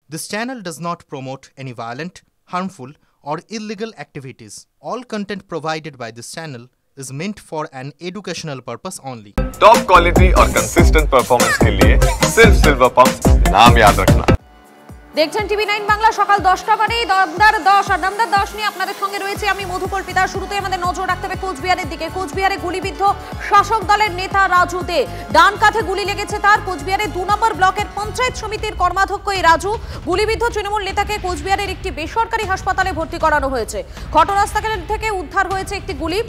This channel does not promote any violent, harmful, or illegal activities. All content provided by this channel is meant for an educational purpose only. Top quality और consistent performance के लिए सिर्फ silver pump नाम याद रखना। দেখছেন টিভি9 বাংলা সকাল 10টা বাজে দমদার 10 আর দমদার 10 নিয়ে আপনাদের সঙ্গে রয়েছে আমি মধুকল্পিতা। শুরুতে আমাদের নজর রাখতে হবে কোচবিহারের দিকে। কোচবিহারে গুলিবিদ্ধ শাসক দলের নেতা রাজু দে, ডান কাঁধে গুলি লেগেছে তার। কোচবিহারের 2 নম্বর ব্লকের পঞ্চায়েত সমিতির কর্মাধ্যক্ষ এই রাজু। গুলিবিদ্ধ তৃণমূল নেতাকে কোচবিহারের একটি বেসরকারি হাসপাতালে ভর্তি করানো হয়েছে। ঘটনাস্থল থেকে উদ্ধার হয়েছে একটি গুলি।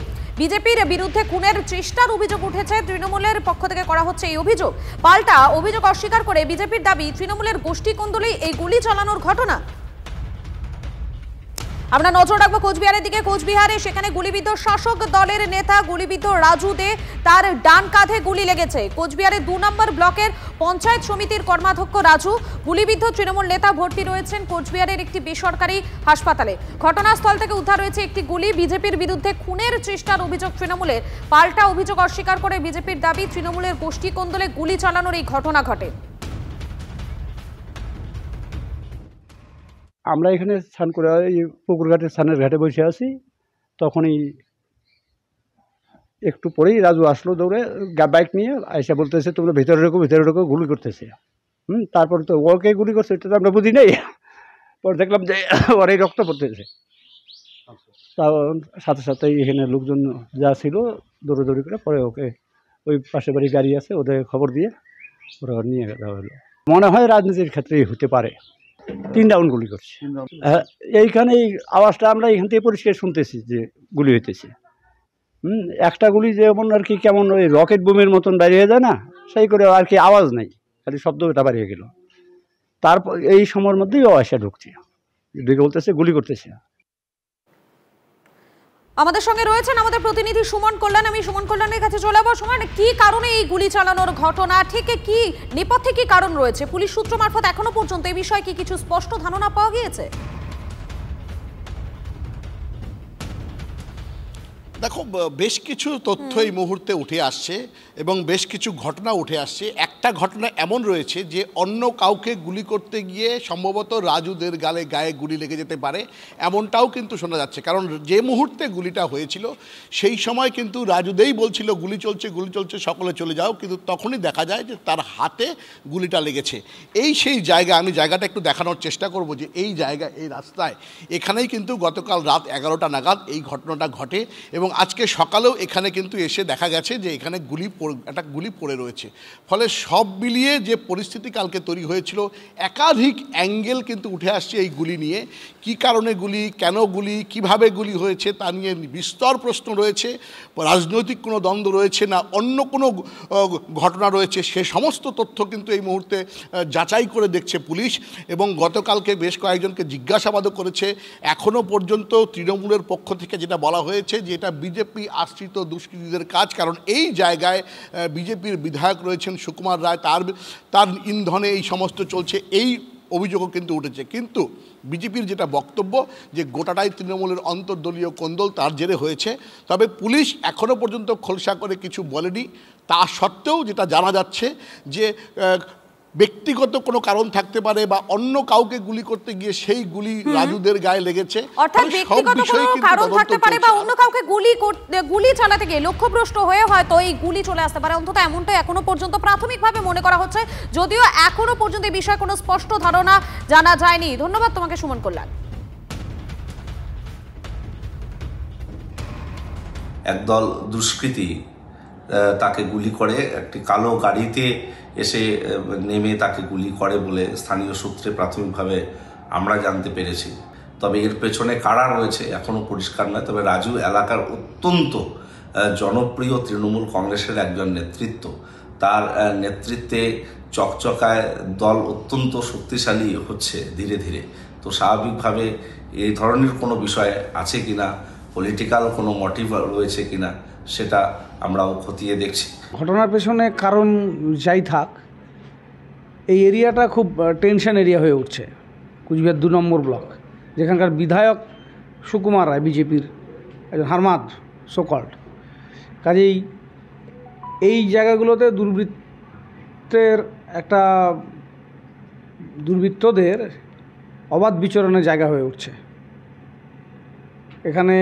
বিজেপির বিরুদ্ধে খুনের চেষ্টার অভিযোগ উঠেছে, তৃণমূলের পক্ষ থেকে করা হচ্ছে এই অভিযোগ। পাল্টা অভিযোগ অস্বীকার করে বিজেপির দাবি তৃণমূলের গোষ্ঠী কোন্দলেই এই গুলি চালানোর ঘটনা। আমরা নজর রাখবো কোচবিহারের দিকে। কোচবিহারে সেখানে গুলিবিদ্ধ শাসক দলের নেতা গুলিবিদ্ধ রাজু দে, তার ডান কাঁধে গুলি লেগেছে। কোচবিহারের 2 নম্বর ব্লকের পঞ্চায়েত সমিতির কর্মাধ্যক্ষ রাজু। গুলিবিদ্ধ তৃণমূল নেতা ভর্তি রয়েছেন কোচবিহারের একটি বেসরকারি হাসপাতালে। ঘটনাস্থল থেকে উদ্ধার হয়েছে একটি গুলি। বিজেপির বিরুদ্ধে খুনের চেষ্টার অভিযোগ তৃণমূলের। পাল্টা অভিযোগ অস্বীকার করে বিজেপির দাবি তৃণমূলের গোষ্ঠী কোন্দলে গুলি চালানোর এই ঘটনা ঘটে। আমরা এখানে স্নান করে পুকুরঘাটের স্নানের ঘাটে বসে আছি, তখনই একটু পরেই রাজু আসলো দৌড়ে বাইক নিয়ে, এসে বলতেছে তোমরা ভিতরে ঢোকো গুলি করতেছে। তারপর তো ওকে গুলি করছে এটা তো আমরা বুঝি নাই। পরে দেখলাম যে ওর এই রক্ত পড়তেছে। তার সাথে সাথে এখানে লোকজন যা ছিল দৌড়ি করে পরে ওকে ওই পাশে বাড়ি গাড়ি আছে ওদের খবর দিয়ে ওরা নিয়ে যাওয়া হলো। মনে হয় রাজনীতির ক্ষেত্রেই হতে পারে। 3 রাউন্ড গুলি করছে। এইখানে এই আওয়াজটা আমরা এখান থেকে পরিষ্কার শুনতেছি যে গুলি হইতেছে। একটা গুলি যেমন আর কি কেমন ওই রকেট বোমের মতন বেরিয়ে যায় না, সেই করে আর কি আওয়াজ নাই, খালি শব্দটা বেরিয়ে গেল। তারপর এই সময়ের মধ্যেই আওয়াজটা ঢুকছে, ঢুকে বলতেছে গুলি করতেছে। আমাদের সঙ্গে রয়েছেন আমাদের প্রতিনিধি সুমন কল্যাণ। আমি সুমন কল্যাণের কাছে চলে যাবো। সুমন, কি কারণে এই গুলি চালানোর ঘটনা, ঠিক কি নেপথ্যে কি কারণ রয়েছে? পুলিশ সূত্র মারফত এখনো পর্যন্ত এই বিষয়ে কি কিছু স্পষ্ট ধারণা পাওয়া গিয়েছে? দেখো, বেশ কিছু তথ্য এই মুহূর্তে উঠে আসছে এবং বেশ কিছু ঘটনা উঠে আসছে। একটা ঘটনা এমন রয়েছে যে অন্য কাউকে গুলি করতে গিয়ে সম্ভবত রাজুদের গায়ে গুলি লেগে যেতে পারে, এমনটাও কিন্তু শোনা যাচ্ছে। কারণ যে মুহূর্তে গুলিটা হয়েছিল সেই সময় কিন্তু রাজুদেই বলছিল গুলি চলছে সকলে চলে যাও, কিন্তু তখনই দেখা যায় যে তার হাতে গুলিটা লেগেছে। এই সেই জায়গা, আমি জায়গাটা একটু দেখানোর চেষ্টা করব যে এই জায়গা, এই রাস্তায় এখানেই কিন্তু গতকাল রাত 11টা নাগাদ এই ঘটনাটা ঘটে এবং আজকে সকালেও এখানে কিন্তু এসে দেখা গেছে যে এখানে একটা গুলি পড়ে রয়েছে। ফলে সব মিলিয়ে যে পরিস্থিতি কালকে তৈরি হয়েছিল, একাধিক অ্যাঙ্গেল কিন্তু উঠে আসছে এই গুলি নিয়ে। কি কারণে গুলি, কেন গুলি, কিভাবে গুলি হয়েছে তা নিয়ে বিস্তর প্রশ্ন রয়েছে। রাজনৈতিক কোনো দ্বন্দ্ব রয়েছে না অন্য কোনো ঘটনা রয়েছে, সে সমস্ত তথ্য কিন্তু এই মুহূর্তে যাচাই করে দেখছে পুলিশ এবং গতকালকে বেশ কয়েকজনকে জিজ্ঞাসাবাদও করেছে। এখনও পর্যন্ত তৃণমূলের পক্ষ থেকে যেটা বলা হয়েছে যে এটা বিজেপি আশ্রিত দুষ্কৃতীদের কাজ, কারণ এই জায়গায় বিজেপির বিধায়ক রয়েছেন সুকুমার রায়, তার ইন্ধনে এই সমস্ত চলছে, এই অভিযোগও কিন্তু উঠেছে। কিন্তু বিজেপির যেটা বক্তব্য যে গোটাটাই তৃণমূলের অন্তর্দলীয় কোন্দল, তার জেরে হয়েছে। তবে পুলিশ এখনও পর্যন্ত খোলসা করে কিছু বলেনি। তা সত্ত্বেও যেটা জানা যাচ্ছে যে ব্যক্তিগত কোনো কারণ থাকতে পারে বা অন্য কাউকে গুলি করতে গিয়ে সেই গুলি রাজুদের গায়ে লেগেছে, অর্থাৎ ব্যক্তিগত কোনো কারণ থাকতে পারে বা অন্য কাউকে গুলি চালাতে গিয়ে লক্ষ্যভ্রষ্ট হয়ে হয়তো এই গুলি চলে আসতে পারে। অন্তত এমনটাই এখনো পর্যন্ত প্রাথমিকভাবে মনে করা হচ্ছে, যদিও এখনো পর্যন্ত এই বিষয়ে কোনো স্পষ্ট ধারণা জানা যায়নি। ধন্যবাদ তোমাকে সুমন কল্যাণ। একদল দুষ্কৃতী তাকে গুলি করে, একটি কালো গাড়িতে এসে নেমে তাকে গুলি করে বলে স্থানীয় সূত্রে প্রাথমিকভাবে আমরা জানতে পেরেছি। তবে এর পেছনে কারা রয়েছে এখনও পরিষ্কার নয়। তবে রাজু এলাকার অত্যন্ত জনপ্রিয় তৃণমূল কংগ্রেসের একজন নেতৃত্ব, তার নেতৃত্বে চকচকায় দল অত্যন্ত শক্তিশালী হচ্ছে ধীরে ধীরে। তো স্বাভাবিকভাবে এই ধরনের কোনো বিষয় আছে কিনা, পলিটিক্যাল কোনো মোটিভ রয়েছে কিনা, সেটা আমরাও খতিয়ে দেখছি। ঘটনার পেছনে কারণ যাই থাক, এই এরিয়াটা খুব টেনশন এরিয়া হয়ে উঠছে। কুচবিহার 2 নম্বর ব্লক, যেখানকার বিধায়ক সুকুমার রায় বিজেপির একজন হারমাদ সোকল্ড। কাজেই এই জায়গাগুলোতে দুর্বৃত্তদের অবাধ বিচরণের জায়গা হয়ে উঠছে। এখানে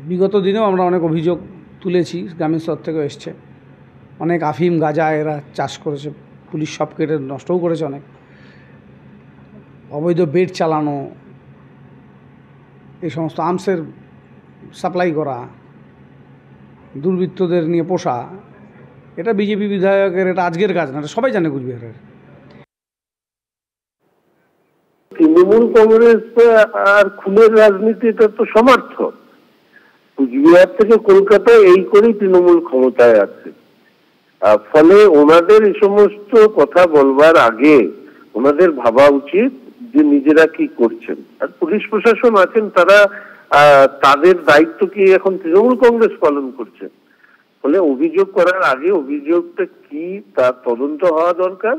বিগত দিনেও আমরা অনেক অভিযোগ তুলেছি, গ্রামীণ স্তর থেকেও এসছে। অনেক আফিম গাঁজা এরা চাষ করেছে, পুলিশ সব কেটে নষ্টও করেছে অনেক। অবৈধ বেড চালানো, এই সমস্ত আর্মসের সাপ্লাই করা, দুর্বৃত্তদের নিয়ে পোষা, এটা বিজেপি বিধায়কের এটা আজকের কাজ না, এটা সবাই জানে কুচবিহারের। তৃণমূল কংগ্রেস আর খুনের রাজনীতিটা তো সমর্থক। কুচবিহার থেকে কলকাতা এই করেই তৃণমূল ক্ষমতায় আছে। ফলে ওনাদের এই সমস্ত কথা বলবার আগে ওনাদের ভাবা উচিত যে নিজেরা কি করছেন। আর পুলিশ প্রশাসন আছেন, তারা তাদের দায়িত্ব কি এখন তৃণমূল কংগ্রেস পালন করছে। ফলে অভিযোগ করার আগে অভিযোগটা কি তার তদন্ত হওয়া দরকার।